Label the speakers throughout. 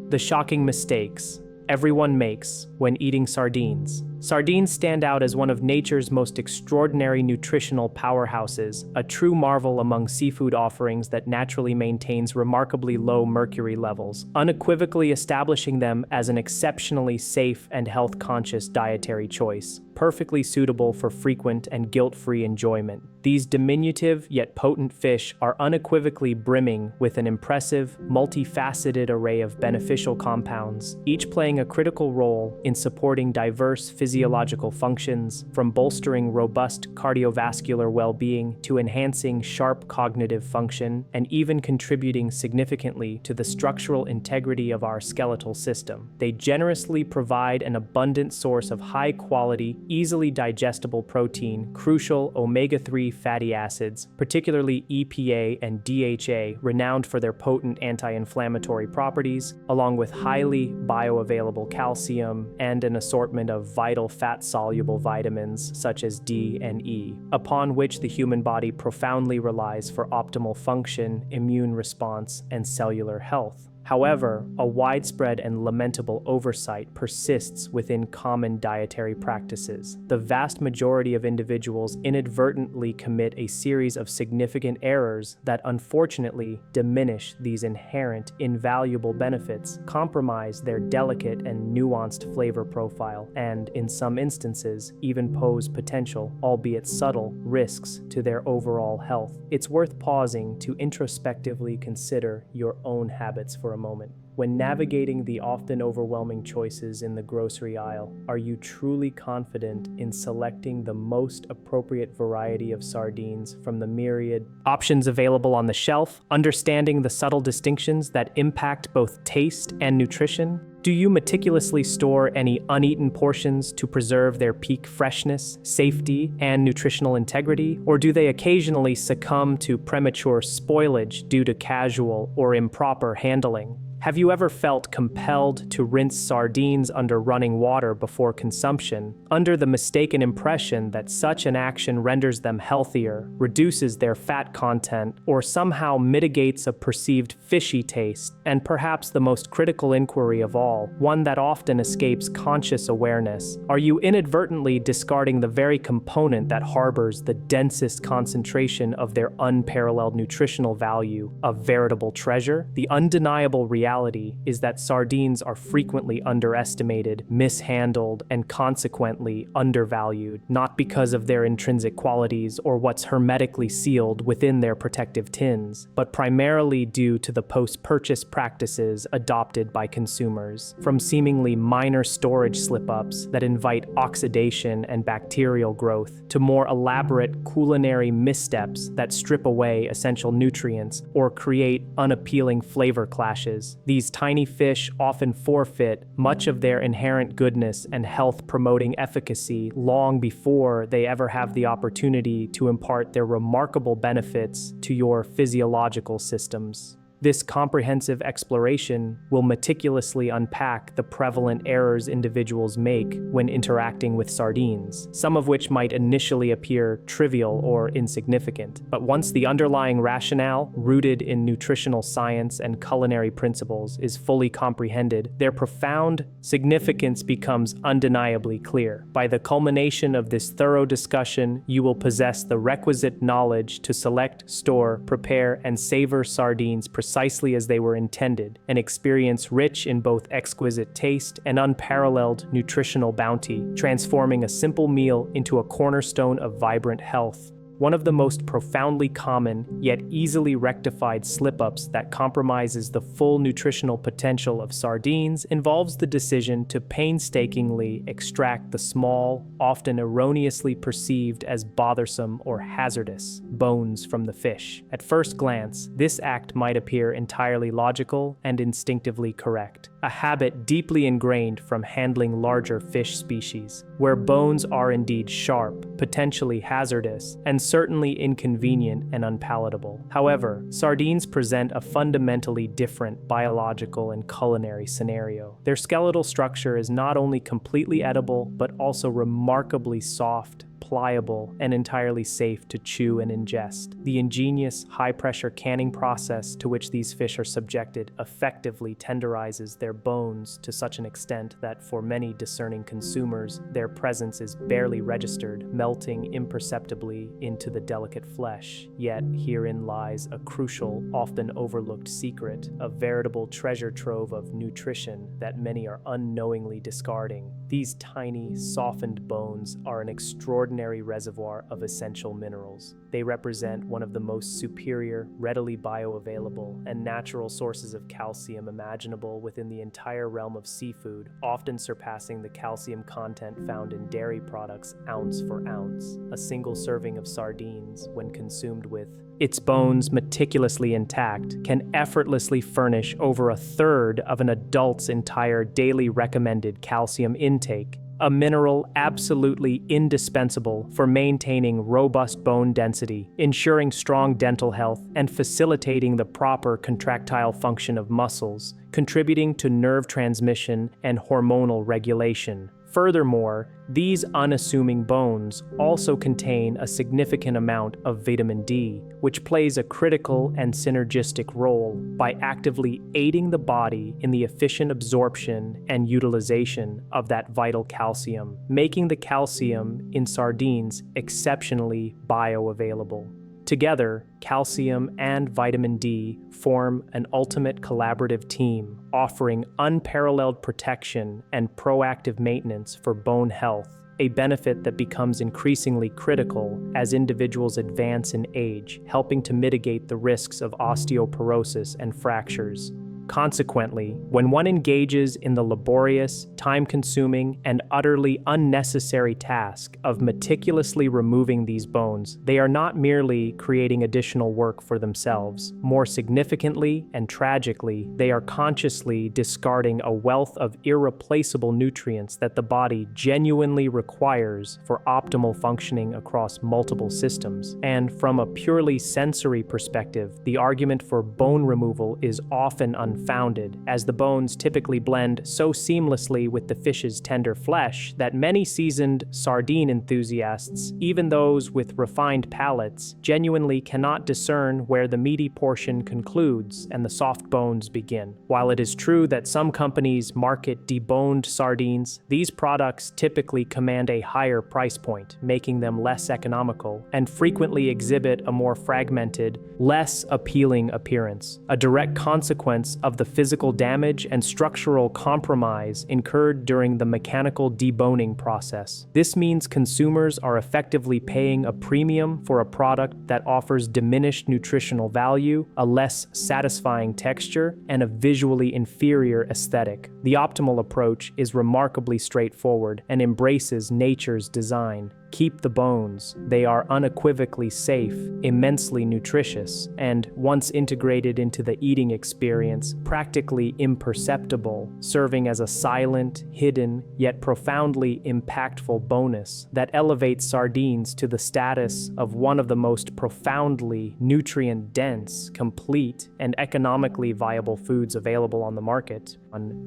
Speaker 1: The shocking mistakes everyone makes when eating sardines. Sardines stand out as one of nature's most extraordinary nutritional powerhouses, a true marvel among seafood offerings that naturally maintains remarkably low mercury levels, unequivocally establishing them as an exceptionally safe and health-conscious dietary choice, perfectly suitable for frequent and guilt-free enjoyment. These diminutive yet potent fish are unequivocally brimming with an impressive, multifaceted array of beneficial compounds, each playing a critical role in supporting diverse physiological functions, from bolstering robust cardiovascular well-being to enhancing sharp cognitive function, and even contributing significantly to the structural integrity of our skeletal system. They generously provide an abundant source of high-quality, easily digestible protein, crucial omega-3 fatty acids, particularly EPA and DHA, renowned for their potent anti-inflammatory properties, along with highly bioavailable calcium and an assortment of vital fat-soluble vitamins such as D and E, upon which the human body profoundly relies for optimal function, immune response, and cellular health. However, a widespread and lamentable oversight persists within common dietary practices. The vast majority of individuals inadvertently commit a series of significant errors that unfortunately diminish these inherent, invaluable benefits, compromise their delicate and nuanced flavor profile, and, in some instances, even pose potential, albeit subtle, risks to their overall health. It's worth pausing to introspectively consider your own habits for a moment. When navigating the often overwhelming choices in the grocery aisle, are you truly confident in selecting the most appropriate variety of sardines from the myriad options available on the shelf, understanding the subtle distinctions that impact both taste and nutrition? Do you meticulously store any uneaten portions to preserve their peak freshness, safety, and nutritional integrity? Or do they occasionally succumb to premature spoilage due to casual or improper handling? Have you ever felt compelled to rinse sardines under running water before consumption, under the mistaken impression that such an action renders them healthier, reduces their fat content, or somehow mitigates a perceived fishy taste? And perhaps the most critical inquiry of all, one that often escapes conscious awareness, are you inadvertently discarding the very component that harbors the densest concentration of their unparalleled nutritional value, a veritable treasure? The undeniable reality is that sardines are frequently underestimated, mishandled, and consequently undervalued, not because of their intrinsic qualities or what's hermetically sealed within their protective tins, but primarily due to the post-purchase practices adopted by consumers, from seemingly minor storage slip-ups that invite oxidation and bacterial growth, to more elaborate culinary missteps that strip away essential nutrients or create unappealing flavor clashes. These tiny fish often forfeit much of their inherent goodness and health-promoting efficacy long before they ever have the opportunity to impart their remarkable benefits to your physiological systems. This comprehensive exploration will meticulously unpack the prevalent errors individuals make when interacting with sardines, some of which might initially appear trivial or insignificant. But once the underlying rationale, rooted in nutritional science and culinary principles, is fully comprehended, their profound significance becomes undeniably clear. By the culmination of this thorough discussion, you will possess the requisite knowledge to select, store, prepare, and savor sardines precisely as they were intended, an experience rich in both exquisite taste and unparalleled nutritional bounty, transforming a simple meal into a cornerstone of vibrant health. One of the most profoundly common, yet easily rectified slip-ups that compromises the full nutritional potential of sardines involves the decision to painstakingly extract the small, often erroneously perceived as bothersome or hazardous, bones from the fish. At first glance, this act might appear entirely logical and instinctively correct, a habit deeply ingrained from handling larger fish species, where bones are indeed sharp, potentially hazardous, and certainly inconvenient and unpalatable. However, sardines present a fundamentally different biological and culinary scenario. Their skeletal structure is not only completely edible, but also remarkably soft, pliable and entirely safe to chew and ingest. The ingenious, high-pressure canning process to which these fish are subjected effectively tenderizes their bones to such an extent that for many discerning consumers, their presence is barely registered, melting imperceptibly into the delicate flesh. Yet herein lies a crucial, often overlooked secret, a veritable treasure trove of nutrition that many are unknowingly discarding. These tiny, softened bones are an extraordinary reservoir of essential minerals. They represent one of the most superior, readily bioavailable, and natural sources of calcium imaginable within the entire realm of seafood, often surpassing the calcium content found in dairy products ounce for ounce. A single serving of sardines, when consumed with its bones meticulously intact, can effortlessly furnish over a third of an adult's entire daily recommended calcium intake, a mineral absolutely indispensable for maintaining robust bone density, ensuring strong dental health, and facilitating the proper contractile function of muscles, contributing to nerve transmission and hormonal regulation. Furthermore, these unassuming bones also contain a significant amount of vitamin D, which plays a critical and synergistic role by actively aiding the body in the efficient absorption and utilization of that vital calcium, making the calcium in sardines exceptionally bioavailable. Together, calcium and vitamin D form an ultimate collaborative team, offering unparalleled protection and proactive maintenance for bone health, a benefit that becomes increasingly critical as individuals advance in age, helping to mitigate the risks of osteoporosis and fractures. Consequently, when one engages in the laborious, time-consuming, and utterly unnecessary task of meticulously removing these bones, they are not merely creating additional work for themselves. More significantly and tragically, they are consciously discarding a wealth of irreplaceable nutrients that the body genuinely requires for optimal functioning across multiple systems. And from a purely sensory perspective, the argument for bone removal is often unfounded, as the bones typically blend so seamlessly with the fish's tender flesh that many seasoned sardine enthusiasts, even those with refined palates, genuinely cannot discern where the meaty portion concludes and the soft bones begin. While it is true that some companies market deboned sardines, these products typically command a higher price point, making them less economical, and frequently exhibit a more fragmented, less appealing appearance, a direct consequence of the physical damage and structural compromise incurred during the mechanical deboning process. This means consumers are effectively paying a premium for a product that offers diminished nutritional value, a less satisfying texture, and a visually inferior aesthetic. The optimal approach is remarkably straightforward and embraces nature's design. Keep the bones. They are unequivocally safe, immensely nutritious, and once integrated into the eating experience, practically imperceptible, serving as a silent, hidden, yet profoundly impactful bonus that elevates sardines to the status of one of the most profoundly nutrient-dense, complete, and economically viable foods available on the market.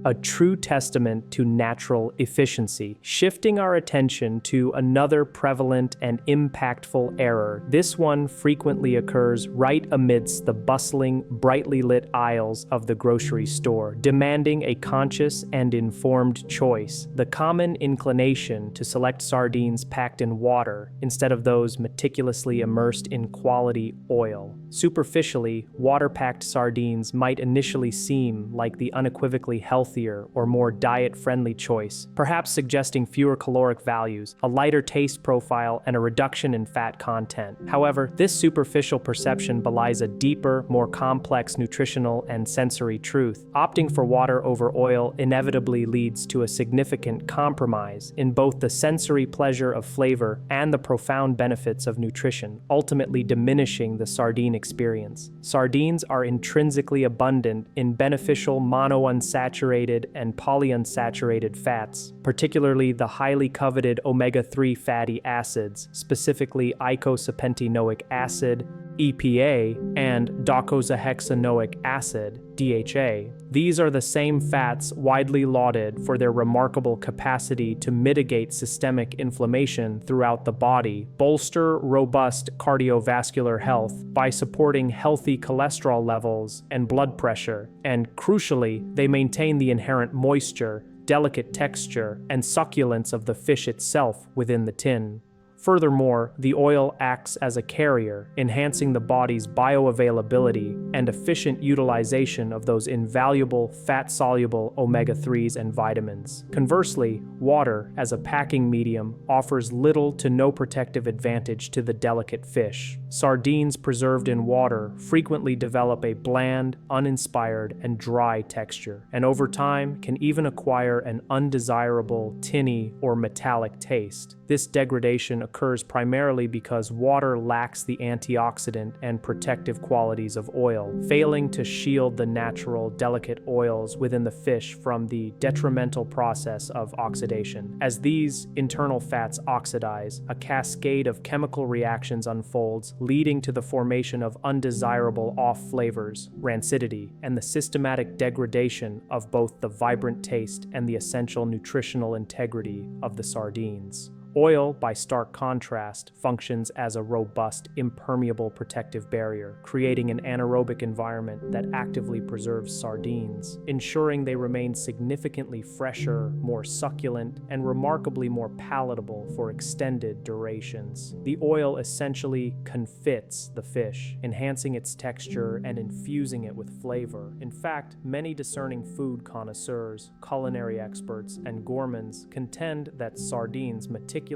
Speaker 1: A true testament to natural efficiency. Shifting our attention to another prevalent and impactful error, this one frequently occurs right amidst the bustling, brightly lit aisles of the grocery store, demanding a conscious and informed choice. The common inclination to select sardines packed in water instead of those meticulously immersed in quality oil. Superficially, water-packed sardines might initially seem like the unequivocally healthier or more diet-friendly choice, perhaps suggesting fewer caloric values, a lighter taste profile, and a reduction in fat content. However, this superficial perception belies a deeper, more complex nutritional and sensory truth. Opting for water over oil inevitably leads to a significant compromise in both the sensory pleasure of flavor and the profound benefits of nutrition, ultimately diminishing the sardine experience. Sardines are intrinsically abundant in beneficial monounsaturated and polyunsaturated fats, particularly the highly coveted omega-3 fatty acids, specifically eicosapentaenoic acid, EPA, and docosahexaenoic acid, DHA. These are the same fats widely lauded for their remarkable capacity to mitigate systemic inflammation throughout the body, bolster robust cardiovascular health by supporting healthy cholesterol levels and blood pressure, and crucially, they maintain the inherent moisture, delicate texture, and succulence of the fish itself within the tin. Furthermore, the oil acts as a carrier, enhancing the body's bioavailability and efficient utilization of those invaluable fat-soluble omega-3s and vitamins. Conversely, water, as a packing medium, offers little to no protective advantage to the delicate fish. Sardines preserved in water frequently develop a bland, uninspired, and dry texture, and over time can even acquire an undesirable, tinny, or metallic taste. This degradation occurs primarily because water lacks the antioxidant and protective qualities of oil, failing to shield the natural, delicate oils within the fish from the detrimental process of oxidation. As these internal fats oxidize, a cascade of chemical reactions unfolds, leading to the formation of undesirable off flavors, rancidity, and the systematic degradation of both the vibrant taste and the essential nutritional integrity of the sardines. Oil, by stark contrast, functions as a robust, impermeable protective barrier, creating an anaerobic environment that actively preserves sardines, ensuring they remain significantly fresher, more succulent, and remarkably more palatable for extended durations. The oil essentially confits the fish, enhancing its texture and infusing it with flavor. In fact, many discerning food connoisseurs, culinary experts, and gourmands contend that sardines meticulously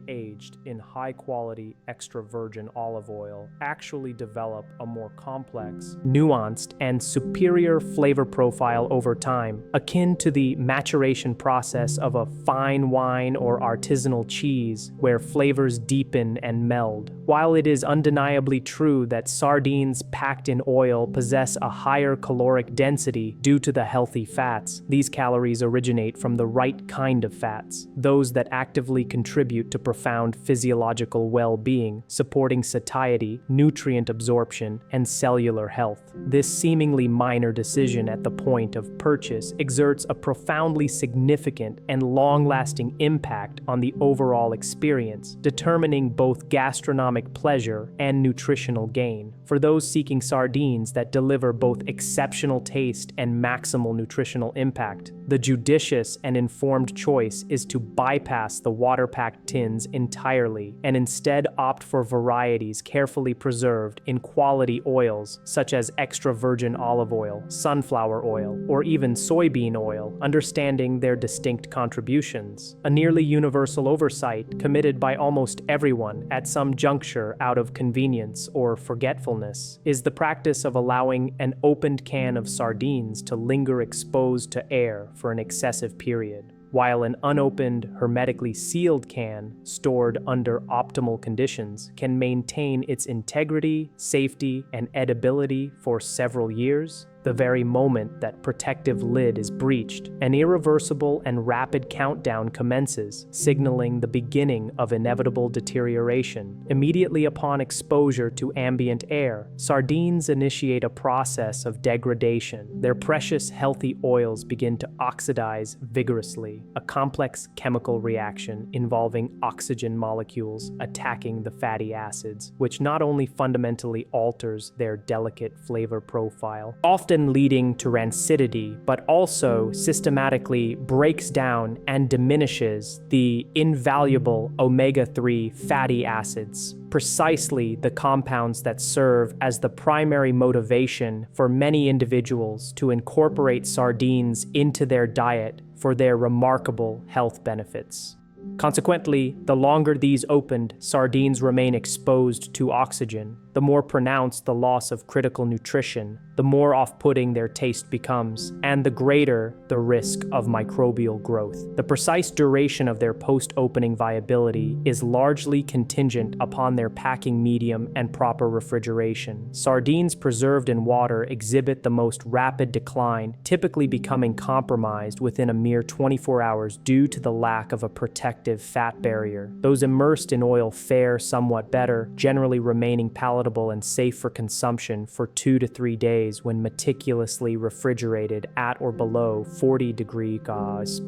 Speaker 1: aged in high-quality extra virgin olive oil actually develop a more complex, nuanced, and superior flavor profile over time, akin to the maturation process of a fine wine or artisanal cheese, where flavors deepen and meld. While it is undeniably true that sardines packed in oil possess a higher caloric density due to the healthy fats, these calories originate from the right kind of fats, those that actively contribute to profound physiological well-being, supporting satiety, nutrient absorption, and cellular health. This seemingly minor decision at the point of purchase exerts a profoundly significant and long-lasting impact on the overall experience, determining both gastronomic pleasure and nutritional gain. For those seeking sardines that deliver both exceptional taste and maximal nutritional impact, the judicious and informed choice is to bypass the water-packed tins entirely and instead opt for varieties carefully preserved in quality oils such as extra virgin olive oil, sunflower oil, or even soybean oil, understanding their distinct contributions. A nearly universal oversight committed by almost everyone at some juncture out of convenience or forgetfulness is the practice of allowing an opened can of sardines to linger exposed to air for an excessive period, while an unopened, hermetically sealed can, stored under optimal conditions, can maintain its integrity, safety, and edibility for several years. The very moment that protective lid is breached, an irreversible and rapid countdown commences, signaling the beginning of inevitable deterioration. Immediately upon exposure to ambient air, sardines initiate a process of degradation. Their precious, healthy oils begin to oxidize vigorously, a complex chemical reaction involving oxygen molecules attacking the fatty acids, which not only fundamentally alters their delicate flavor profile, often leading to rancidity, but also systematically breaks down and diminishes the invaluable omega-3 fatty acids, precisely the compounds that serve as the primary motivation for many individuals to incorporate sardines into their diet for their remarkable health benefits. Consequently, the longer these opened sardines remain exposed to oxygen, the more pronounced the loss of critical nutrition, the more off-putting their taste becomes, and the greater the risk of microbial growth. The precise duration of their post-opening viability is largely contingent upon their packing medium and proper refrigeration. Sardines preserved in water exhibit the most rapid decline, typically becoming compromised within a mere 24 hours due to the lack of a protective fat barrier. Those immersed in oil fare somewhat better, generally remaining palatable palatable and safe for consumption for 2 to 3 days when meticulously refrigerated at or below 40 degrees Celsius.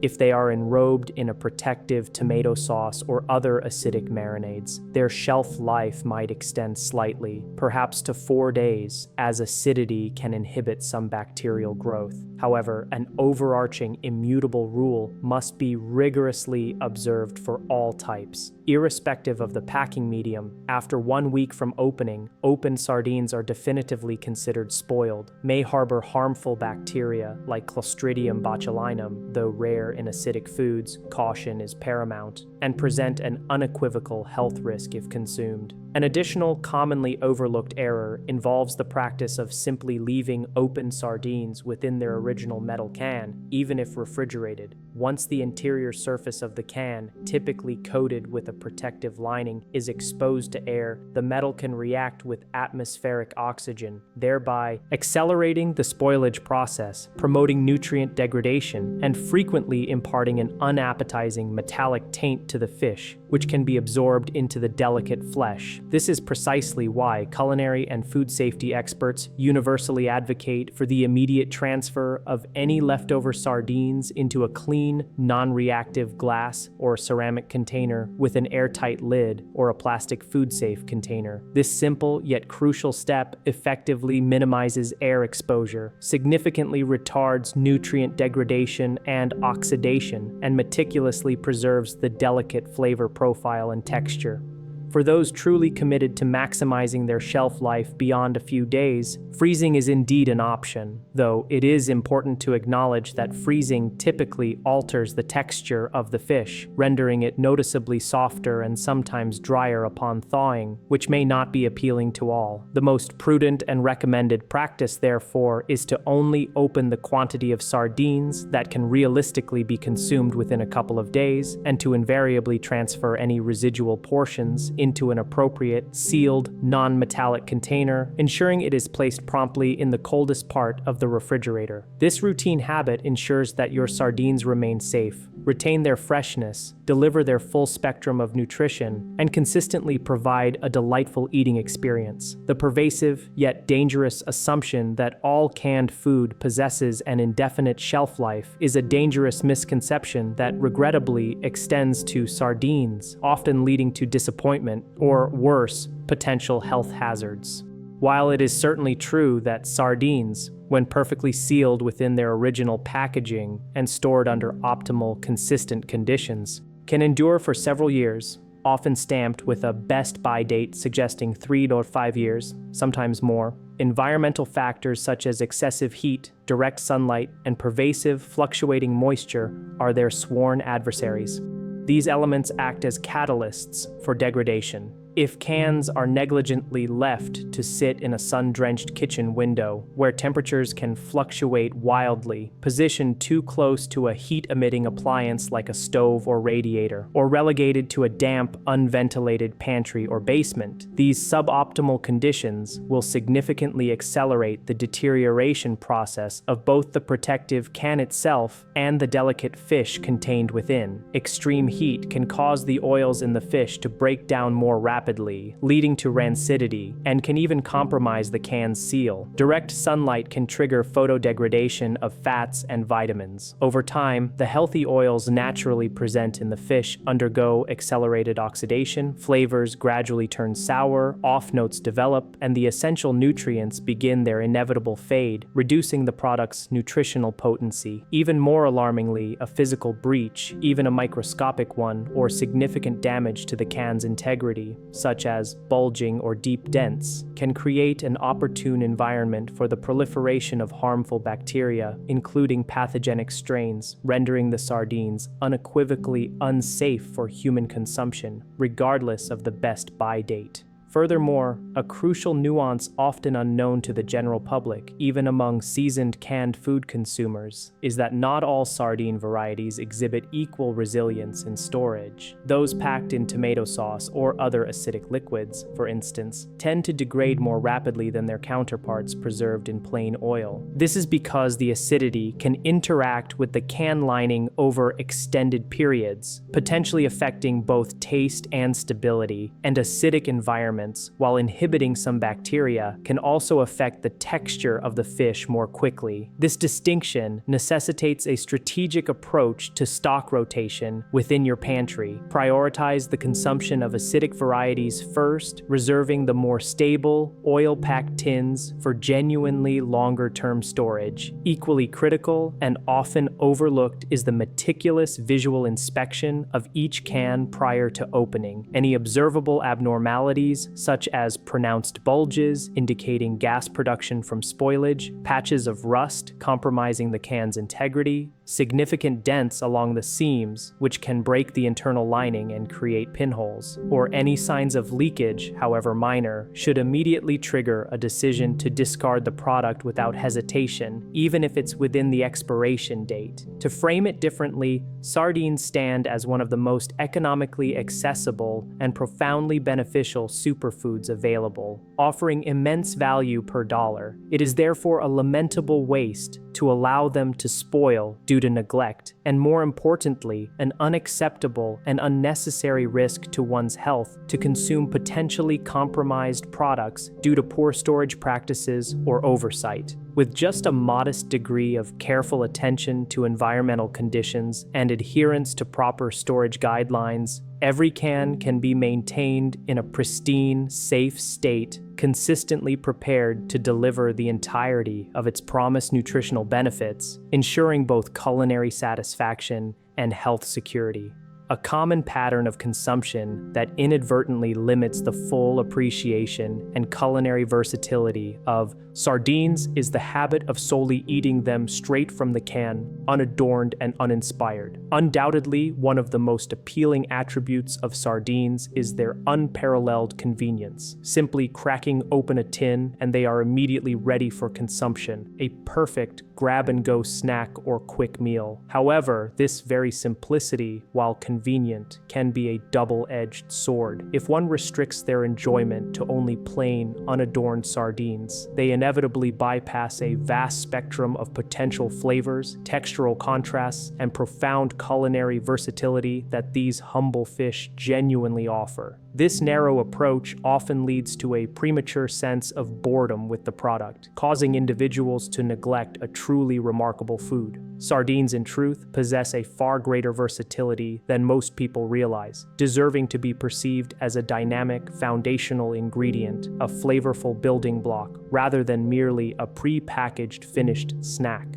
Speaker 1: If they are enrobed in a protective tomato sauce or other acidic marinades, their shelf life might extend slightly, perhaps to 4 days, as acidity can inhibit some bacterial growth. However, an overarching immutable rule must be rigorously observed for all types. Irrespective of the packing medium, after 1 week from opening, opened sardines are definitively considered spoiled, may harbor harmful bacteria like Clostridium botulinum, though rare in acidic foods, caution is paramount, and present an unequivocal health risk if consumed. An additional commonly overlooked error involves the practice of simply leaving open sardines within their original metal can, even if refrigerated. Once the interior surface of the can, typically coated with a protective lining, is exposed to air, the metal can react with atmospheric oxygen, thereby accelerating the spoilage process, promoting nutrient degradation, and frequently imparting an unappetizing metallic taint to the fish, which can be absorbed into the delicate flesh. This is precisely why culinary and food safety experts universally advocate for the immediate transfer of any leftover sardines into a clean, non-reactive glass or ceramic container with an airtight lid or a plastic food-safe container. This simple yet crucial step effectively minimizes air exposure, significantly retards nutrient degradation and oxidation, and meticulously preserves the delicate flavor profile and texture. For those truly committed to maximizing their shelf life beyond a few days, freezing is indeed an option, though it is important to acknowledge that freezing typically alters the texture of the fish, rendering it noticeably softer and sometimes drier upon thawing, which may not be appealing to all. The most prudent and recommended practice, therefore, is to only open the quantity of sardines that can realistically be consumed within a couple of days, and to invariably transfer any residual portions into an appropriate, sealed, non-metallic container, ensuring it is placed promptly in the coldest part of the refrigerator. This routine habit ensures that your sardines remain safe, retain their freshness, deliver their full spectrum of nutrition, and consistently provide a delightful eating experience. The pervasive yet dangerous assumption that all canned food possesses an indefinite shelf life is a dangerous misconception that regrettably extends to sardines, often leading to disappointment or worse, potential health hazards. While it is certainly true that sardines, when perfectly sealed within their original packaging and stored under optimal, consistent conditions, can endure for several years, often stamped with a best by date suggesting 3 to 5 years, sometimes more, environmental factors such as excessive heat, direct sunlight, and pervasive, fluctuating moisture are their sworn adversaries. These elements act as catalysts for degradation. If cans are negligently left to sit in a sun-drenched kitchen window, where temperatures can fluctuate wildly, positioned too close to a heat-emitting appliance like a stove or radiator, or relegated to a damp, unventilated pantry or basement, these suboptimal conditions will significantly accelerate the deterioration process of both the protective can itself and the delicate fish contained within. Extreme heat can cause the oils in the fish to break down more rapidly, leading to rancidity, and can even compromise the can's seal. Direct sunlight can trigger photodegradation of fats and vitamins. Over time, the healthy oils naturally present in the fish undergo accelerated oxidation, flavors gradually turn sour, off-notes develop, and the essential nutrients begin their inevitable fade, reducing the product's nutritional potency. Even more alarmingly, a physical breach, even a microscopic one, or significant damage to the can's integrity, such as bulging or deep dents, can create an opportune environment for the proliferation of harmful bacteria, including pathogenic strains, rendering the sardines unequivocally unsafe for human consumption, regardless of the best buy date. Furthermore, a crucial nuance often unknown to the general public, even among seasoned canned food consumers, is that not all sardine varieties exhibit equal resilience in storage. Those packed in tomato sauce or other acidic liquids, for instance, tend to degrade more rapidly than their counterparts preserved in plain oil. This is because the acidity can interact with the can lining over extended periods, potentially affecting both taste and stability, and acidic environments, while inhibiting some bacteria, can also affect the texture of the fish more quickly. This distinction necessitates a strategic approach to stock rotation within your pantry. Prioritize the consumption of acidic varieties first, reserving the more stable, oil-packed tins for genuinely longer-term storage. Equally critical and often overlooked is the meticulous visual inspection of each can prior to opening. Any observable abnormalities, such as pronounced bulges indicating gas production from spoilage, patches of rust compromising the can's integrity, significant dents along the seams, which can break the internal lining and create pinholes, or any signs of leakage, however minor, should immediately trigger a decision to discard the product without hesitation, even if it's within the expiration date. To frame it differently, sardines stand as one of the most economically accessible and profoundly beneficial superfoods available, offering immense value per dollar. It is therefore a lamentable waste to allow them to spoil due to neglect, and more importantly, an unacceptable and unnecessary risk to one's health to consume potentially compromised products due to poor storage practices or oversight. With just a modest degree of careful attention to environmental conditions and adherence to proper storage guidelines, every can be maintained in a pristine, safe state, consistently prepared to deliver the entirety of its promised nutritional benefits, ensuring both culinary satisfaction and health security. A common pattern of consumption that inadvertently limits the full appreciation and culinary versatility of sardines is the habit of solely eating them straight from the can, unadorned and uninspired. Undoubtedly, one of the most appealing attributes of sardines is their unparalleled convenience. Simply cracking open a tin and they are immediately ready for consumption, a perfect grab-and-go snack or quick meal. However, this very simplicity, while convenient, can be a double-edged sword. If one restricts their enjoyment to only plain, unadorned sardines, they inevitably bypass a vast spectrum of potential flavors, textural contrasts, and profound culinary versatility that these humble fish genuinely offer. This narrow approach often leads to a premature sense of boredom with the product, causing individuals to neglect a truly remarkable food. Sardines, in truth, possess a far greater versatility than most people realize, deserving to be perceived as a dynamic, foundational ingredient, a flavorful building block, rather than merely a pre-packaged finished snack.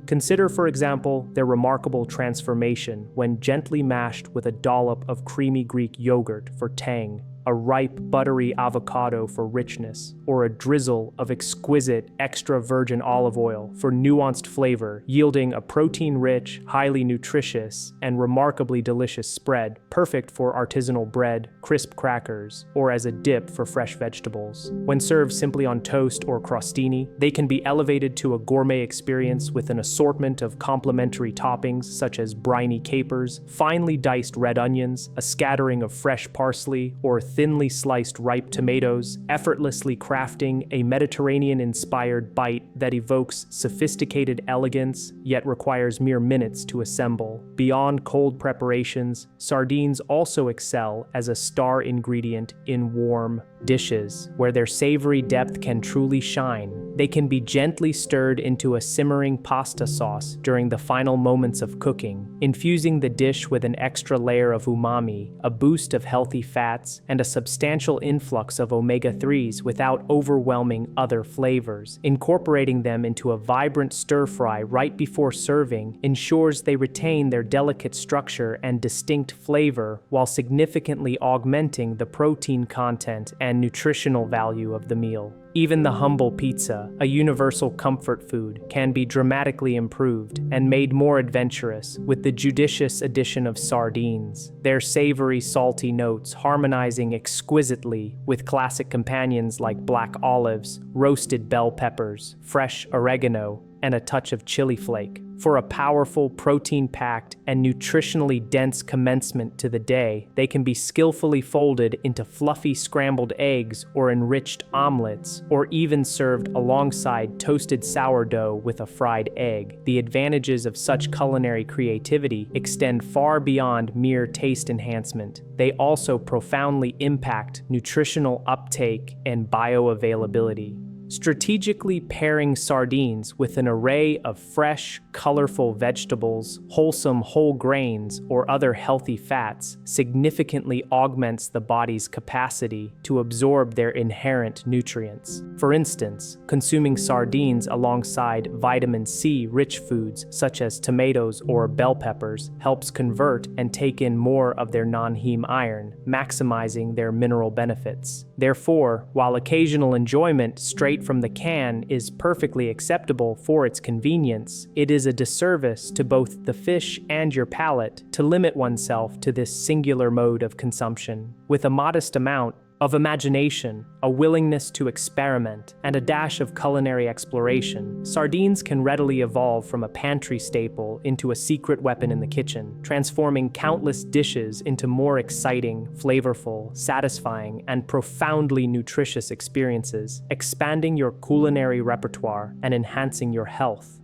Speaker 1: Consider, for example, their remarkable transformation when gently mashed with a dollop of creamy Greek yogurt for tang, a ripe, buttery avocado for richness, or a drizzle of exquisite extra virgin olive oil for nuanced flavor, yielding a protein-rich, highly nutritious, and remarkably delicious spread, perfect for artisanal bread, crisp crackers, or as a dip for fresh vegetables. When served simply on toast or crostini, they can be elevated to a gourmet experience with an assortment of complementary toppings such as briny capers, finely diced red onions, a scattering of fresh parsley, or thinly sliced ripe tomatoes, effortlessly crafting a Mediterranean-inspired bite that evokes sophisticated elegance, yet requires mere minutes to assemble. Beyond cold preparations, sardines also excel as a star ingredient in warm dishes, where their savory depth can truly shine. They can be gently stirred into a simmering pasta sauce during the final moments of cooking, infusing the dish with an extra layer of umami, a boost of healthy fats, and a substantial influx of omega-3s without overwhelming other flavors. Incorporating them into a vibrant stir-fry right before serving ensures they retain their delicate structure and distinct flavor while significantly augmenting the protein content and nutritional value of the meal. Even the humble pizza, a universal comfort food, can be dramatically improved and made more adventurous with the judicious addition of sardines, their savory, salty notes harmonizing exquisitely with classic companions like black olives, roasted bell peppers, fresh oregano, and a touch of chili flake. For a powerful, protein-packed, and nutritionally dense commencement to the day, they can be skillfully folded into fluffy scrambled eggs or enriched omelets, or even served alongside toasted sourdough with a fried egg. The advantages of such culinary creativity extend far beyond mere taste enhancement. They also profoundly impact nutritional uptake and bioavailability. Strategically pairing sardines with an array of fresh, colorful vegetables, wholesome whole grains, or other healthy fats significantly augments the body's capacity to absorb their inherent nutrients. For instance, consuming sardines alongside vitamin C-rich foods such as tomatoes or bell peppers helps convert and take in more of their non-heme iron, maximizing their mineral benefits. Therefore, while occasional enjoyment straight from the can is perfectly acceptable for its convenience, it is a disservice to both the fish and your palate to limit oneself to this singular mode of consumption. With a modest amount of imagination, a willingness to experiment, and a dash of culinary exploration, sardines can readily evolve from a pantry staple into a secret weapon in the kitchen, transforming countless dishes into more exciting, flavorful, satisfying, and profoundly nutritious experiences, expanding your culinary repertoire and enhancing your health.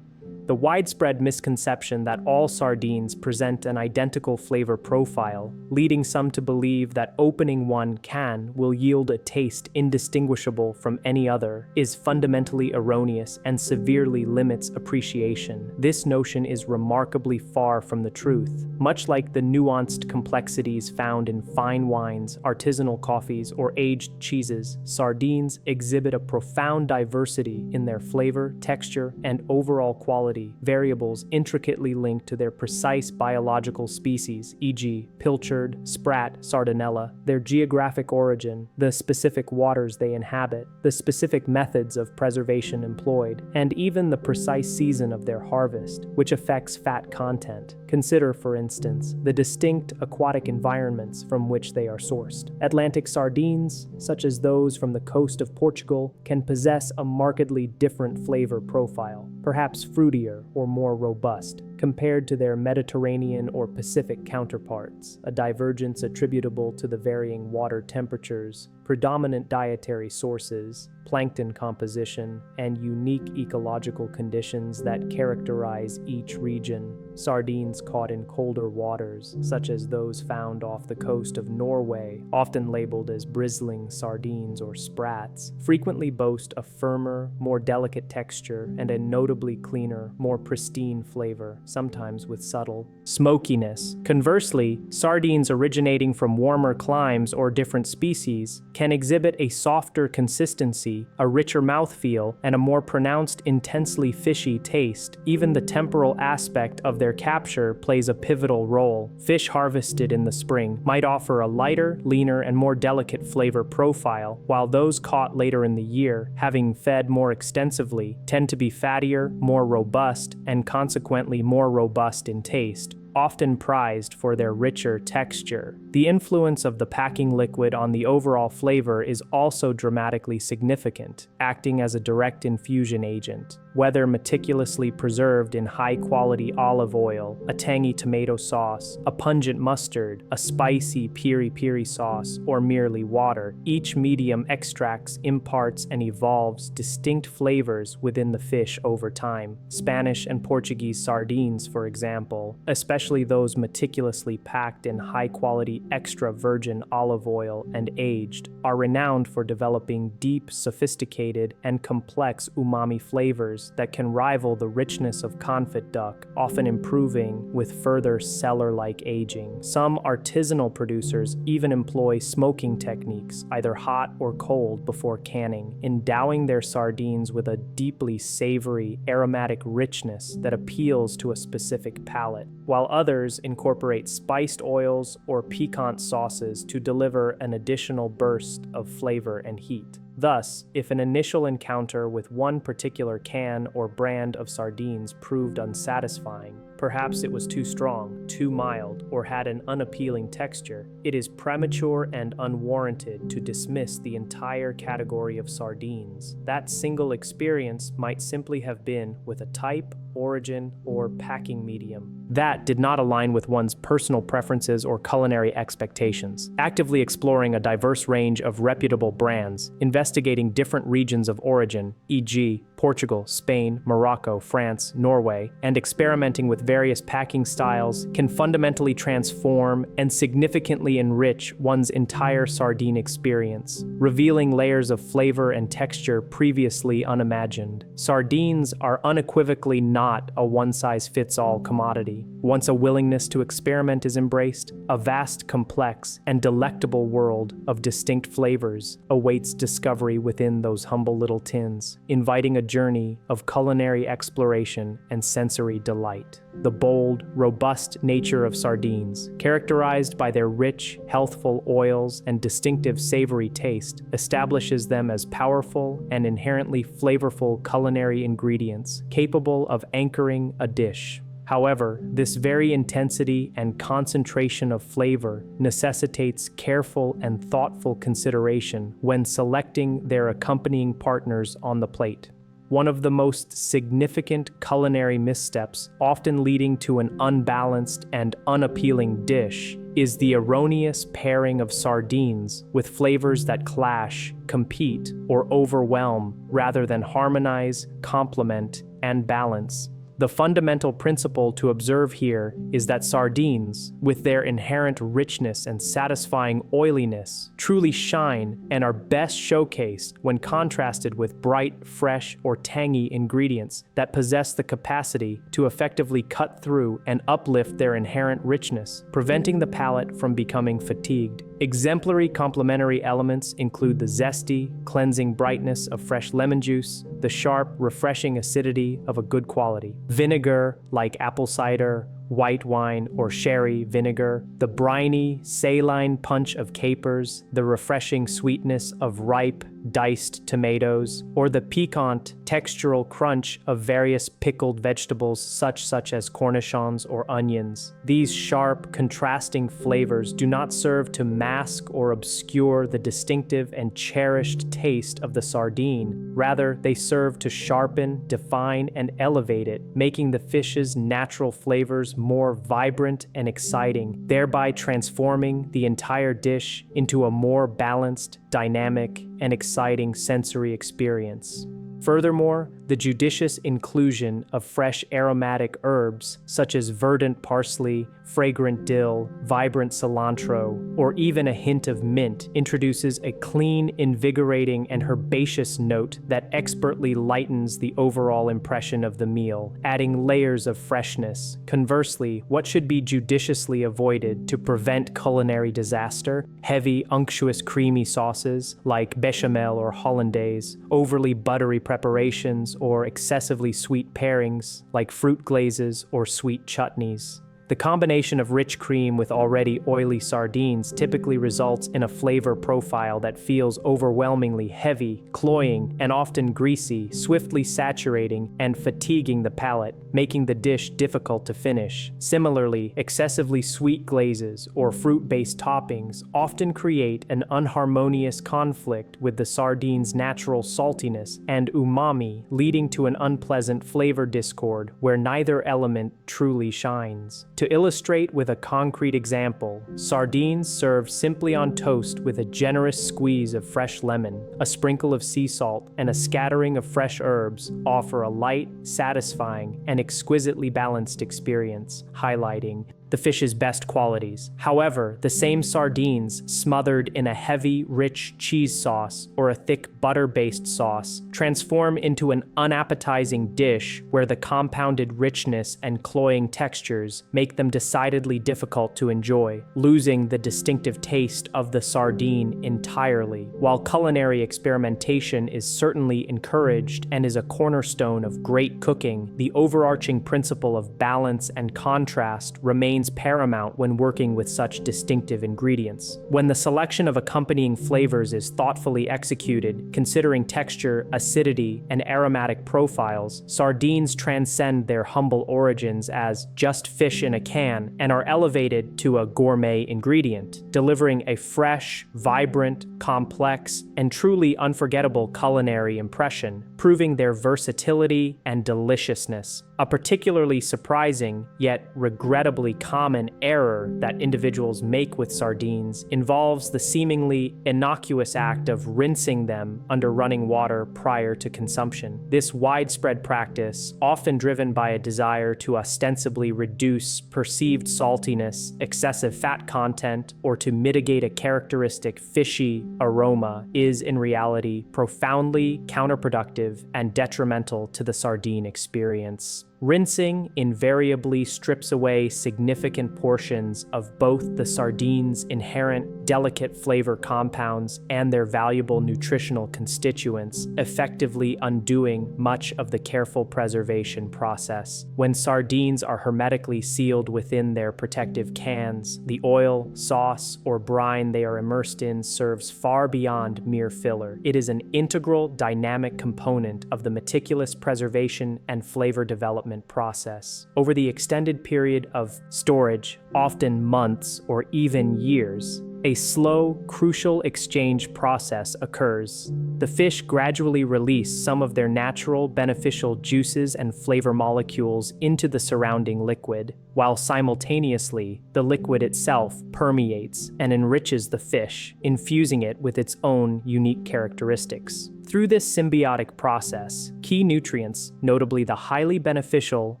Speaker 1: The widespread misconception that all sardines present an identical flavor profile, leading some to believe that opening one can will yield a taste indistinguishable from any other, is fundamentally erroneous and severely limits appreciation. This notion is remarkably far from the truth. Much like the nuanced complexities found in fine wines, artisanal coffees, or aged cheeses, sardines exhibit a profound diversity in their flavor, texture, and overall quality, variables intricately linked to their precise biological species, e.g., pilchard, sprat, sardinella, their geographic origin, the specific waters they inhabit, the specific methods of preservation employed, and even the precise season of their harvest, which affects fat content. Consider, for instance, the distinct aquatic environments from which they are sourced. Atlantic sardines, such as those from the coast of Portugal, can possess a markedly different flavor profile, perhaps fruitier or more robust, compared to their Mediterranean or Pacific counterparts, a divergence attributable to the varying water temperatures, predominant dietary sources, plankton composition, and unique ecological conditions that characterize each region. Sardines caught in colder waters, such as those found off the coast of Norway, often labeled as bristling sardines or sprats, frequently boast a firmer, more delicate texture and a notably cleaner, more pristine flavor, sometimes with subtle smokiness. Conversely, sardines originating from warmer climes or different species can exhibit a softer consistency, a richer mouthfeel, and a more pronounced, intensely fishy taste. Even the temporal aspect of their capture plays a pivotal role. Fish harvested in the spring might offer a lighter, leaner, and more delicate flavor profile, while those caught later in the year, having fed more extensively, tend to be fattier, more robust, and consequently more robust in taste, often prized for their richer texture. The influence of the packing liquid on the overall flavor is also dramatically significant, acting as a direct infusion agent. Whether meticulously preserved in high-quality olive oil, a tangy tomato sauce, a pungent mustard, a spicy piri-piri sauce, or merely water, each medium extracts, imparts, and evolves distinct flavors within the fish over time. Spanish and Portuguese sardines, for example, especially those meticulously packed in high-quality extra virgin olive oil and aged, are renowned for developing deep, sophisticated, and complex umami flavors that can rival the richness of confit duck, often improving with further cellar-like aging. Some artisanal producers even employ smoking techniques, either hot or cold, before canning, endowing their sardines with a deeply savory, aromatic richness that appeals to a specific palate, while others incorporate spiced oils or piquant sauces to deliver an additional burst of flavor and heat. Thus, if an initial encounter with one particular can or brand of sardines proved unsatisfying, perhaps it was too strong, too mild, or had an unappealing texture, it is premature and unwarranted to dismiss the entire category of sardines. That single experience might simply have been with a type, origin, or packing medium that did not align with one's personal preferences or culinary expectations. Actively exploring a diverse range of reputable brands, investigating different regions of origin, e.g., Portugal, Spain, Morocco, France, Norway, and experimenting with various packing styles can fundamentally transform and significantly enrich one's entire sardine experience, revealing layers of flavor and texture previously unimagined. Sardines are unequivocally not a one-size-fits-all commodity. Once a willingness to experiment is embraced, a vast, complex, and delectable world of distinct flavors awaits discovery within those humble little tins, inviting a journey of culinary exploration and sensory delight. The bold, robust nature of sardines, characterized by their rich, healthful oils and distinctive savory taste, establishes them as powerful and inherently flavorful culinary ingredients capable of anchoring a dish. However, this very intensity and concentration of flavor necessitates careful and thoughtful consideration when selecting their accompanying partners on the plate. One of the most significant culinary missteps, often leading to an unbalanced and unappealing dish, is the erroneous pairing of sardines with flavors that clash, compete, or overwhelm rather than harmonize, complement, and balance. The fundamental principle to observe here is that sardines, with their inherent richness and satisfying oiliness, truly shine and are best showcased when contrasted with bright, fresh, or tangy ingredients that possess the capacity to effectively cut through and uplift their inherent richness, preventing the palate from becoming fatigued. Exemplary complementary elements include the zesty, cleansing brightness of fresh lemon juice, the sharp, refreshing acidity of a good quality vinegar like apple cider, white wine, or sherry vinegar, the briny, saline punch of capers, the refreshing sweetness of ripe, diced tomatoes, or the piquant, textural crunch of various pickled vegetables such as cornichons or onions. These sharp, contrasting flavors do not serve to mask or obscure the distinctive and cherished taste of the sardine. Rather, they serve to sharpen, define, and elevate it, making the fish's natural flavors more vibrant and exciting, thereby transforming the entire dish into a more balanced, dynamic, and exciting sensory experience. Furthermore, the judicious inclusion of fresh aromatic herbs such as verdant parsley, fragrant dill, vibrant cilantro, or even a hint of mint introduces a clean, invigorating, and herbaceous note that expertly lightens the overall impression of the meal, adding layers of freshness. Conversely, what should be judiciously avoided to prevent culinary disaster? Heavy, unctuous, creamy sauces like bechamel or hollandaise, overly buttery preparations, or excessively sweet pairings like fruit glazes or sweet chutneys. The combination of rich cream with already oily sardines typically results in a flavor profile that feels overwhelmingly heavy, cloying, and often greasy, swiftly saturating and fatiguing the palate, making the dish difficult to finish. Similarly, excessively sweet glazes or fruit-based toppings often create an unharmonious conflict with the sardine's natural saltiness and umami, leading to an unpleasant flavor discord where neither element truly shines. To illustrate with a concrete example, sardines served simply on toast with a generous squeeze of fresh lemon, a sprinkle of sea salt, and a scattering of fresh herbs offer a light, satisfying, and exquisitely balanced experience, highlighting the fish's best qualities. However, the same sardines smothered in a heavy, rich cheese sauce or a thick butter-based sauce transform into an unappetizing dish where the compounded richness and cloying textures make them decidedly difficult to enjoy, losing the distinctive taste of the sardine entirely. While culinary experimentation is certainly encouraged and is a cornerstone of great cooking, the overarching principle of balance and contrast remains remains paramount when working with such distinctive ingredients. When the selection of accompanying flavors is thoughtfully executed, considering texture, acidity, and aromatic profiles, sardines transcend their humble origins as just fish in a can and are elevated to a gourmet ingredient, delivering a fresh, vibrant, complex, and truly unforgettable culinary impression, proving their versatility and deliciousness. A particularly surprising, yet regrettably common error that individuals make with sardines involves the seemingly innocuous act of rinsing them under running water prior to consumption. This widespread practice, often driven by a desire to ostensibly reduce perceived saltiness, excessive fat content, or to mitigate a characteristic fishy aroma, is in reality profoundly counterproductive and detrimental to the sardine experience. Rinsing invariably strips away significant portions of both the sardines' inherent delicate flavor compounds and their valuable nutritional constituents, effectively undoing much of the careful preservation process. When sardines are hermetically sealed within their protective cans, the oil, sauce, or brine they are immersed in serves far beyond mere filler. It is an integral, dynamic component of the meticulous preservation and flavor development process. Over the extended period of storage, often months or even years, a slow, crucial exchange process occurs. The fish gradually release some of their natural, beneficial juices and flavor molecules into the surrounding liquid, while simultaneously, the liquid itself permeates and enriches the fish, infusing it with its own unique characteristics. Through this symbiotic process, key nutrients, notably the highly beneficial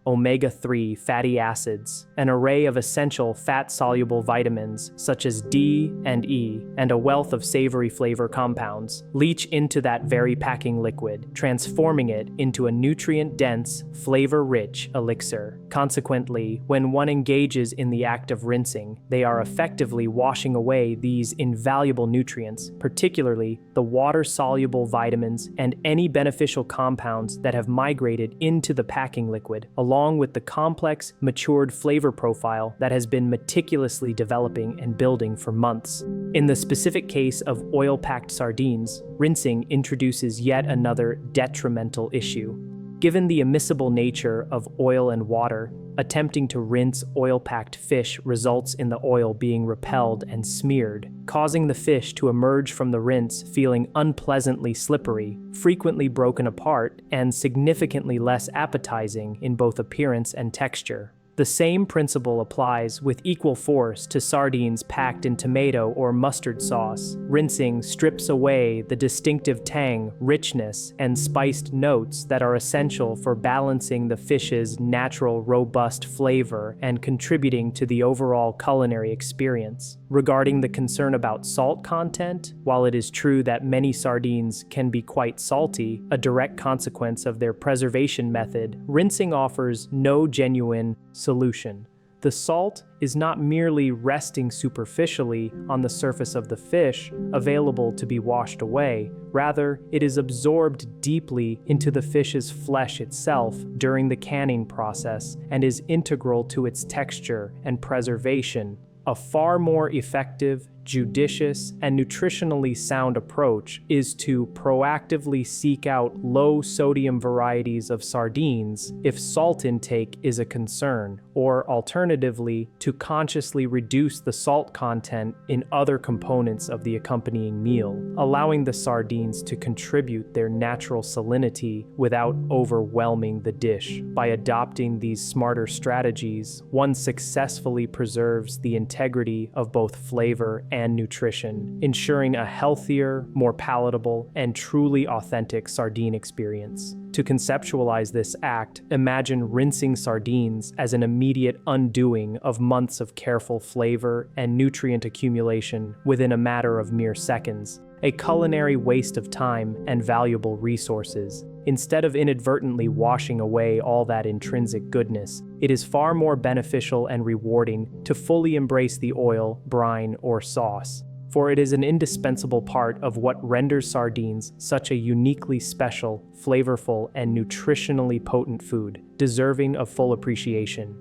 Speaker 1: omega-3 fatty acids, an array of essential fat-soluble vitamins such as D and E, and a wealth of savory flavor compounds, leach into that very packing liquid, transforming it into a nutrient-dense, flavor-rich elixir. Consequently, when one engages in the act of rinsing, they are effectively washing away these invaluable nutrients, particularly the water-soluble vitamins and any beneficial compounds that have migrated into the packing liquid, along with the complex, matured flavor profile that has been meticulously developing and building for months. In the specific case of oil-packed sardines, rinsing introduces yet another detrimental issue. Given the immiscible nature of oil and water, attempting to rinse oil-packed fish results in the oil being repelled and smeared, causing the fish to emerge from the rinse feeling unpleasantly slippery, frequently broken apart, and significantly less appetizing in both appearance and texture. The same principle applies with equal force to sardines packed in tomato or mustard sauce. Rinsing strips away the distinctive tang, richness, and spiced notes that are essential for balancing the fish's natural, robust flavor and contributing to the overall culinary experience. Regarding the concern about salt content, while it is true that many sardines can be quite salty, a direct consequence of their preservation method, rinsing offers no genuine solution. The salt is not merely resting superficially on the surface of the fish, available to be washed away. Rather, it is absorbed deeply into the fish's flesh itself during the canning process and is integral to its texture and preservation. A far more effective, judicious, and nutritionally sound approach is to proactively seek out low-sodium varieties of sardines if salt intake is a concern, or alternatively, to consciously reduce the salt content in other components of the accompanying meal, allowing the sardines to contribute their natural salinity without overwhelming the dish. By adopting these smarter strategies, one successfully preserves the integrity of both flavor and nutrition, ensuring a healthier, more palatable, and truly authentic sardine experience. To conceptualize this act, imagine rinsing sardines as an immediate undoing of months of careful flavor and nutrient accumulation within a matter of mere seconds, a culinary waste of time and valuable resources. Instead of inadvertently washing away all that intrinsic goodness, it is far more beneficial and rewarding to fully embrace the oil, brine, or sauce, for it is an indispensable part of what renders sardines such a uniquely special, flavorful, and nutritionally potent food, deserving of full appreciation.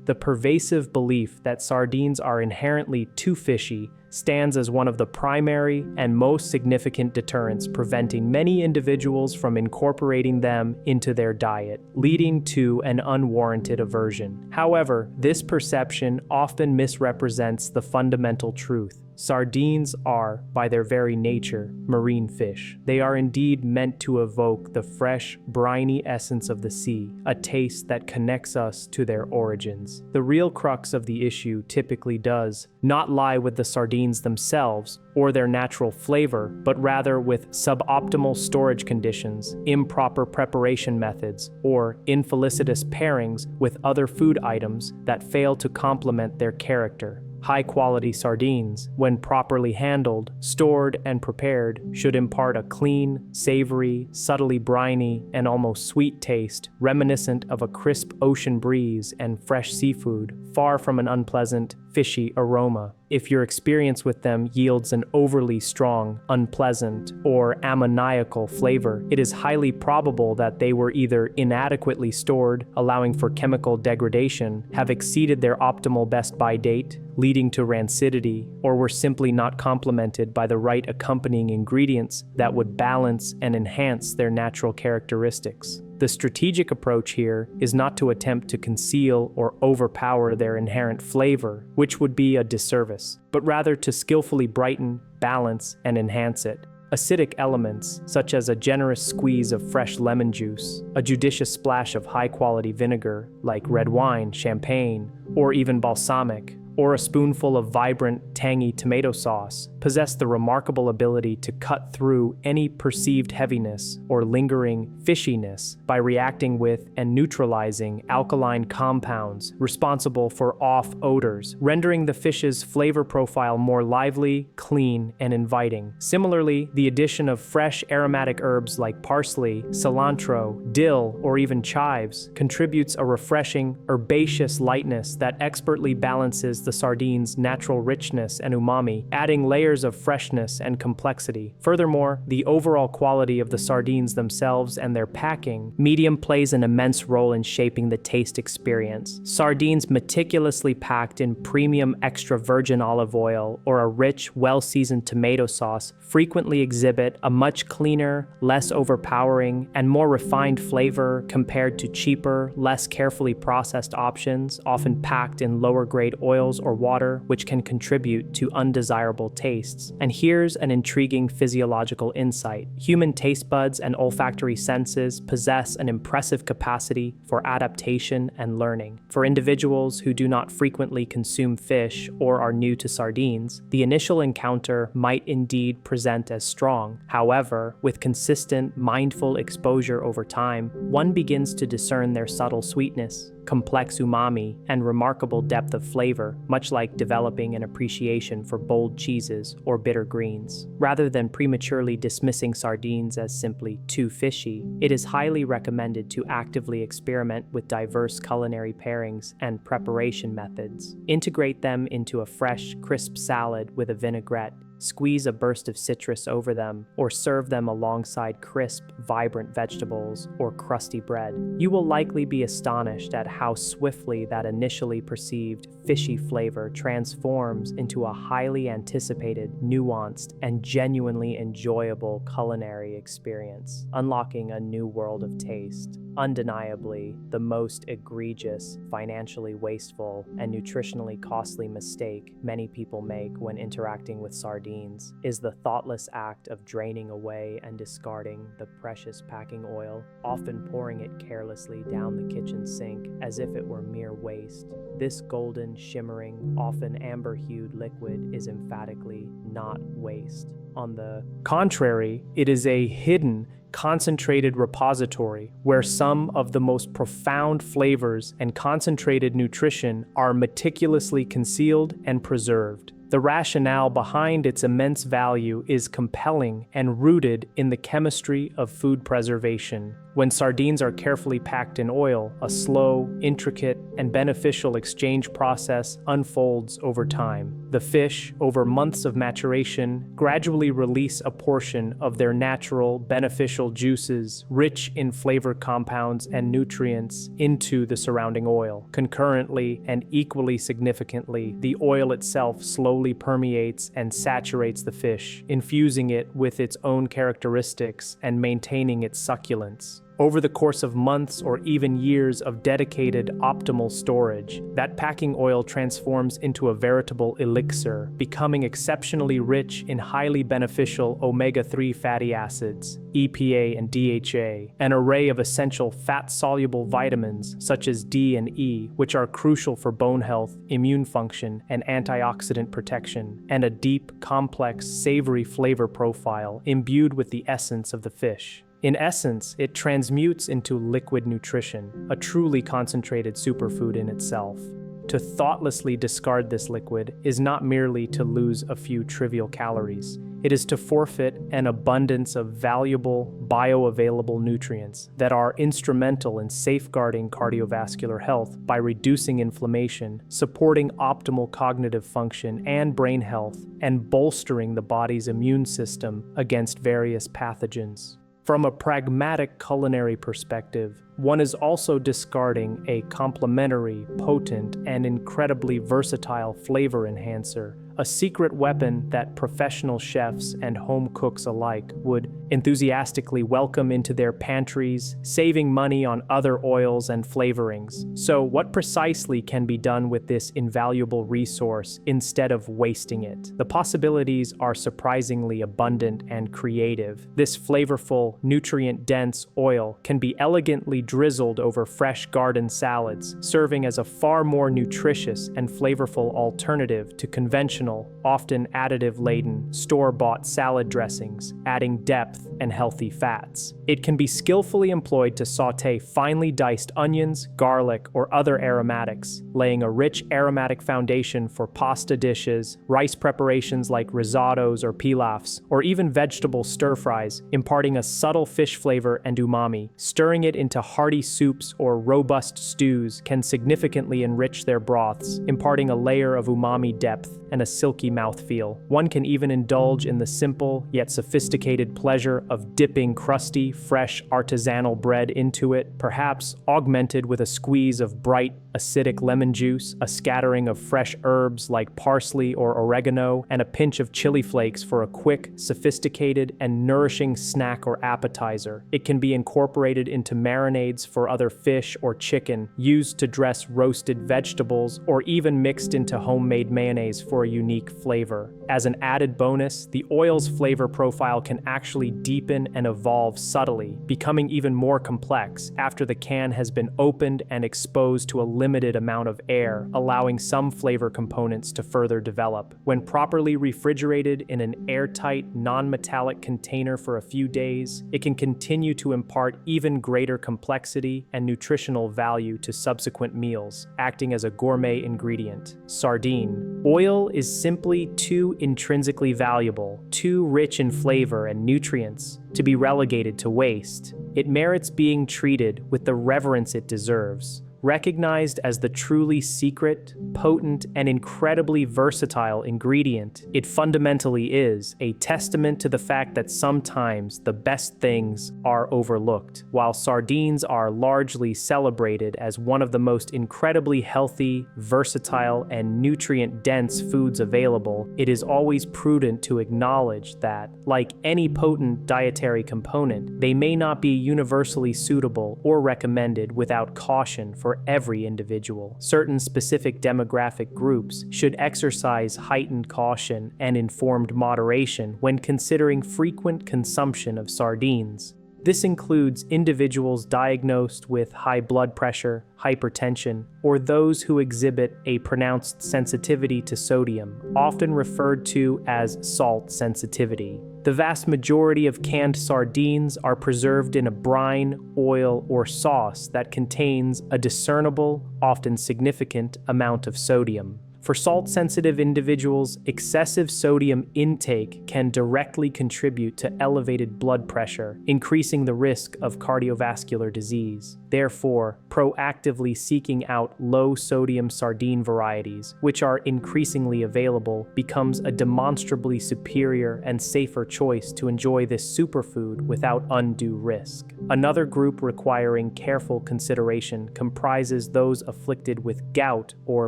Speaker 1: The pervasive belief that sardines are inherently too fishy stands as one of the primary and most significant deterrents preventing many individuals from incorporating them into their diet, leading to an unwarranted aversion. However, this perception often misrepresents the fundamental truth. Sardines are, by their very nature, marine fish. They are indeed meant to evoke the fresh, briny essence of the sea, a taste that connects us to their origins. The real crux of the issue typically does not lie with the sardines themselves or their natural flavor, but rather with suboptimal storage conditions, improper preparation methods, or infelicitous pairings with other food items that fail to complement their character. High-quality sardines, when properly handled, stored, and prepared, should impart a clean, savory, subtly briny, and almost sweet taste, reminiscent of a crisp ocean breeze and fresh seafood, far from an unpleasant, fishy aroma. If your experience with them yields an overly strong, unpleasant, or ammoniacal flavor, it is highly probable that they were either inadequately stored, allowing for chemical degradation, have exceeded their optimal best-by date, leading to rancidity, or were simply not complemented by the right accompanying ingredients that would balance and enhance their natural characteristics. The strategic approach here is not to attempt to conceal or overpower their inherent flavor, which would be a disservice, but rather to skillfully brighten, balance, and enhance it. Acidic elements, such as a generous squeeze of fresh lemon juice, a judicious splash of high-quality vinegar, like red wine, champagne, or even balsamic, or a spoonful of vibrant, tangy tomato sauce, possess the remarkable ability to cut through any perceived heaviness or lingering fishiness by reacting with and neutralizing alkaline compounds responsible for off odors, rendering the fish's flavor profile more lively, clean, and inviting. Similarly, the addition of fresh aromatic herbs like parsley, cilantro, dill, or even chives contributes a refreshing, herbaceous lightness that expertly balances the sardines' natural richness and umami, adding layers of freshness and complexity. Furthermore, the overall quality of the sardines themselves and their packing medium plays an immense role in shaping the taste experience. Sardines meticulously packed in premium extra virgin olive oil or a rich, well-seasoned tomato sauce frequently exhibit a much cleaner, less overpowering, and more refined flavor compared to cheaper, less carefully processed options, often packed in lower-grade oils or water, which can contribute to undesirable tastes. And here's an intriguing physiological insight. Human taste buds and olfactory senses possess an impressive capacity for adaptation and learning. For individuals who do not frequently consume fish or are new to sardines, the initial encounter might indeed present as strong. However, with consistent, mindful exposure over time, one begins to discern their subtle sweetness, complex umami, and remarkable depth of flavor, much like developing an appreciation for bold cheeses or bitter greens. Rather than prematurely dismissing sardines as simply too fishy, it is highly recommended to actively experiment with diverse culinary pairings and preparation methods. Integrate them into a fresh, crisp salad with a vinaigrette, squeeze a burst of citrus over them, or serve them alongside crisp, vibrant vegetables or crusty bread. You will likely be astonished at how swiftly that initially perceived fishy flavor transforms into a highly anticipated, nuanced, and genuinely enjoyable culinary experience, unlocking a new world of taste. Undeniably, the most egregious, financially wasteful, and nutritionally costly mistake many people make when interacting with sardines is the thoughtless act of draining away and discarding the precious packing oil, often pouring it carelessly down the kitchen sink as if it were mere waste. This golden, shimmering, often amber-hued liquid is emphatically not waste. On the contrary, it is a hidden, concentrated repository where some of the most profound flavors and concentrated nutrition are meticulously concealed and preserved. The rationale behind its immense value is compelling and rooted in the chemistry of food preservation. When sardines are carefully packed in oil, a slow, intricate, and beneficial exchange process unfolds over time. The fish, over months of maturation, gradually release a portion of their natural, beneficial juices, rich in flavor compounds and nutrients, into the surrounding oil. Concurrently, and equally significantly, the oil itself slowly permeates and saturates the fish, infusing it with its own characteristics and maintaining its succulence. Over the course of months or even years of dedicated optimal storage, that packing oil transforms into a veritable elixir, becoming exceptionally rich in highly beneficial omega-3 fatty acids, EPA and DHA, an array of essential fat-soluble vitamins such as D and E, which are crucial for bone health, immune function, and antioxidant protection, and a deep, complex, savory flavor profile imbued with the essence of the fish. In essence, it transmutes into liquid nutrition, a truly concentrated superfood in itself. To thoughtlessly discard this liquid is not merely to lose a few trivial calories. It is to forfeit an abundance of valuable, bioavailable nutrients that are instrumental in safeguarding cardiovascular health by reducing inflammation, supporting optimal cognitive function and brain health, and bolstering the body's immune system against various pathogens. From a pragmatic culinary perspective, one is also discarding a complementary, potent, and incredibly versatile flavor enhancer, a secret weapon that professional chefs and home cooks alike would enthusiastically welcome into their pantries, saving money on other oils and flavorings. So, what precisely can be done with this invaluable resource instead of wasting it? The possibilities are surprisingly abundant and creative. This flavorful, nutrient-dense oil can be elegantly drizzled over fresh garden salads, serving as a far more nutritious and flavorful alternative to conventional, often additive-laden, store-bought salad dressings, adding depth and healthy fats. It can be skillfully employed to sauté finely diced onions, garlic, or other aromatics, laying a rich aromatic foundation for pasta dishes, rice preparations like risottos or pilafs, or even vegetable stir-fries, imparting a subtle fish flavor and umami. Stirring it into hearty soups or robust stews can significantly enrich their broths, imparting a layer of umami depth and a silky mouthfeel. One can even indulge in the simple yet sophisticated pleasure of dipping crusty, fresh artisanal bread into it, perhaps augmented with a squeeze of bright, acidic lemon juice, a scattering of fresh herbs like parsley or oregano, and a pinch of chili flakes for a quick, sophisticated, and nourishing snack or appetizer. It can be incorporated into marinades for other fish or chicken, used to dress roasted vegetables, or even mixed into homemade mayonnaise for a unique flavor. As an added bonus, the oil's flavor profile can actually deepen and evolve subtly, becoming even more complex after the can has been opened and exposed to a limited amount of air, allowing some flavor components to further develop. When properly refrigerated in an airtight, non-metallic container for a few days, it can continue to impart even greater complexity and nutritional value to subsequent meals, acting as a gourmet ingredient. Sardine. Oil is simply too intrinsically valuable, too rich in flavor and nutrients, to be relegated to waste. It merits being treated with the reverence it deserves. Recognized as the truly secret, potent, and incredibly versatile ingredient, it fundamentally is a testament to the fact that sometimes the best things are overlooked. While sardines are largely celebrated as one of the most incredibly healthy, versatile, and nutrient-dense foods available, it is always prudent to acknowledge that, like any potent dietary component, they may not be universally suitable or recommended without caution for every individual. Certain specific demographic groups should exercise heightened caution and informed moderation when considering frequent consumption of sardines. This includes individuals diagnosed with high blood pressure, hypertension, or those who exhibit a pronounced sensitivity to sodium, often referred to as salt sensitivity. The vast majority of canned sardines are preserved in a brine, oil, or sauce that contains a discernible, often significant, amount of sodium. For salt-sensitive individuals, excessive sodium intake can directly contribute to elevated blood pressure, increasing the risk of cardiovascular disease. Therefore, proactively seeking out low-sodium sardine varieties, which are increasingly available, becomes a demonstrably superior and safer choice to enjoy this superfood without undue risk. Another group requiring careful consideration comprises those afflicted with gout or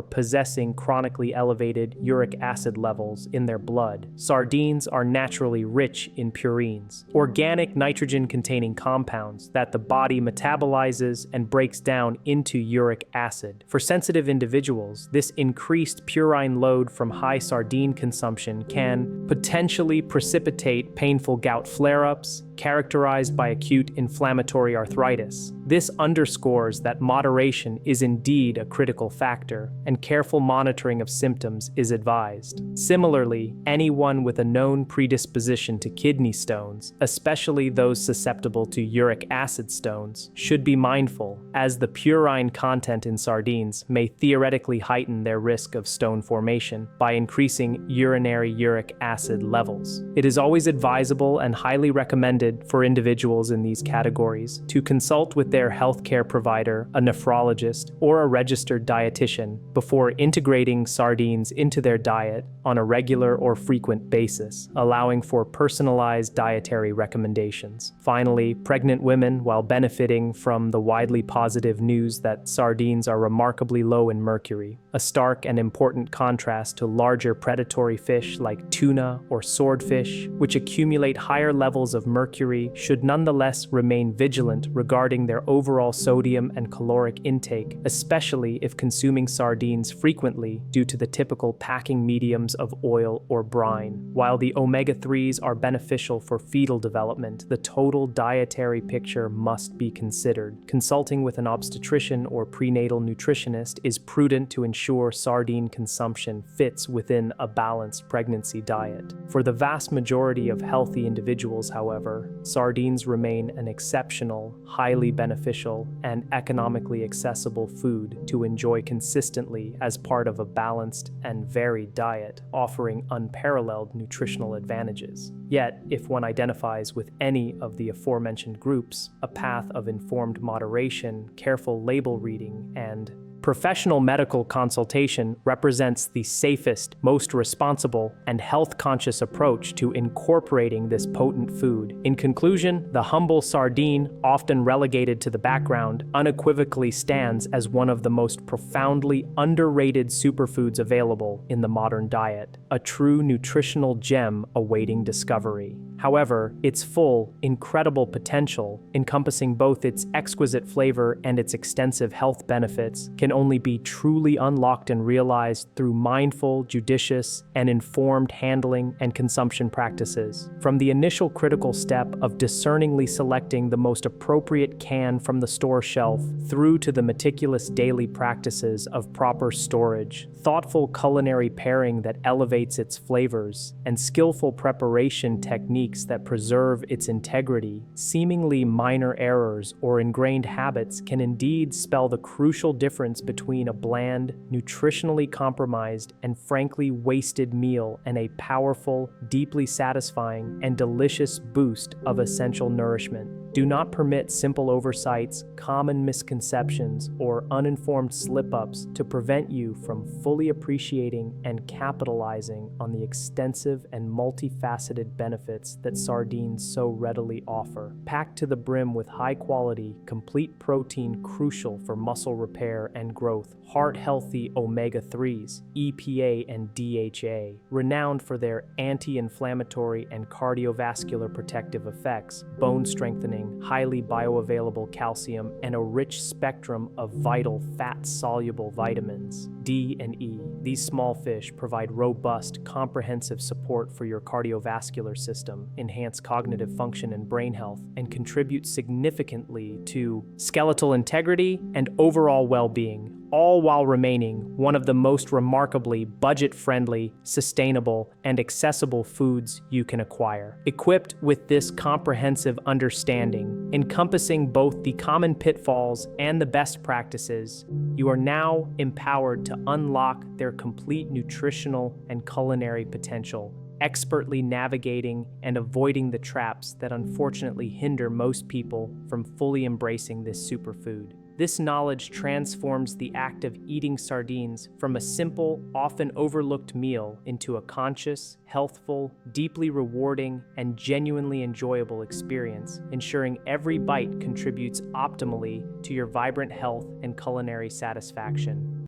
Speaker 1: possessing chronically elevated uric acid levels in their blood. Sardines are naturally rich in purines, organic nitrogen-containing compounds that the body metabolizes and breaks down into uric acid. For sensitive individuals, this increased purine load from high sardine consumption can potentially precipitate painful gout flare-ups, characterized by acute inflammatory arthritis. This underscores that moderation is indeed a critical factor, and careful monitoring of symptoms is advised. Similarly, anyone with a known predisposition to kidney stones, especially those susceptible to uric acid stones, should be mindful, as the purine content in sardines may theoretically heighten their risk of stone formation by increasing urinary uric acid levels. It is always advisable and highly recommended for individuals in these categories to consult with their healthcare provider, a nephrologist, or a registered dietitian before integrating sardines into their diet on a regular or frequent basis, allowing for personalized dietary recommendations. Finally, pregnant women, while benefiting from the widely positive news that sardines are remarkably low in mercury, a stark and important contrast to larger predatory fish like tuna or swordfish, which accumulate higher levels of mercury, should nonetheless remain vigilant regarding their overall sodium and caloric intake, especially if consuming sardines frequently due to the typical packing mediums of oil or brine. While the omega-3s are beneficial for fetal development, the total dietary picture must be considered. Consulting with an obstetrician or prenatal nutritionist is prudent to ensure sardine consumption fits within a balanced pregnancy diet. For the vast majority of healthy individuals, however, sardines remain an exceptional, highly beneficial, and economically accessible food to enjoy consistently as part of a balanced and varied diet, offering unparalleled nutritional advantages. Yet, if one identifies with any of the aforementioned groups, a path of informed moderation, careful label reading, and professional medical consultation represents the safest, most responsible, and health-conscious approach to incorporating this potent food. In conclusion, the humble sardine, often relegated to the background, unequivocally stands as one of the most profoundly underrated superfoods available in the modern diet, a true nutritional gem awaiting discovery. However, its full, incredible potential, encompassing both its exquisite flavor and its extensive health benefits, can only be truly unlocked and realized through mindful, judicious, and informed handling and consumption practices. From the initial critical step of discerningly selecting the most appropriate can from the store shelf, through to the meticulous daily practices of proper storage, thoughtful culinary pairing that elevates its flavors, and skillful preparation techniques that preserve its integrity, seemingly minor errors or ingrained habits can indeed spell the crucial difference between a bland, nutritionally compromised, and frankly wasted meal and a powerful, deeply satisfying, and delicious boost of essential nourishment. Do not permit simple oversights, common misconceptions, or uninformed slip-ups to prevent you from fully appreciating and capitalizing on the extensive and multifaceted benefits that sardines so readily offer. Packed to the brim with high-quality, complete protein crucial for muscle repair and growth, heart-healthy omega-3s, EPA and DHA, renowned for their anti-inflammatory and cardiovascular protective effects, bone strengthening, highly bioavailable calcium, and a rich spectrum of vital fat-soluble vitamins, D and E. These small fish provide robust, comprehensive support for your cardiovascular system, enhance cognitive function and brain health, and contribute significantly to skeletal integrity and overall well-being, all while remaining one of the most remarkably budget-friendly, sustainable, and accessible foods you can acquire. Equipped with this comprehensive understanding, encompassing both the common pitfalls and the best practices, you are now empowered to unlock their complete nutritional and culinary potential, expertly navigating and avoiding the traps that unfortunately hinder most people from fully embracing this superfood. This knowledge transforms the act of eating sardines from a simple, often overlooked meal into a conscious, healthful, deeply rewarding, and genuinely enjoyable experience, ensuring every bite contributes optimally to your vibrant health and culinary satisfaction.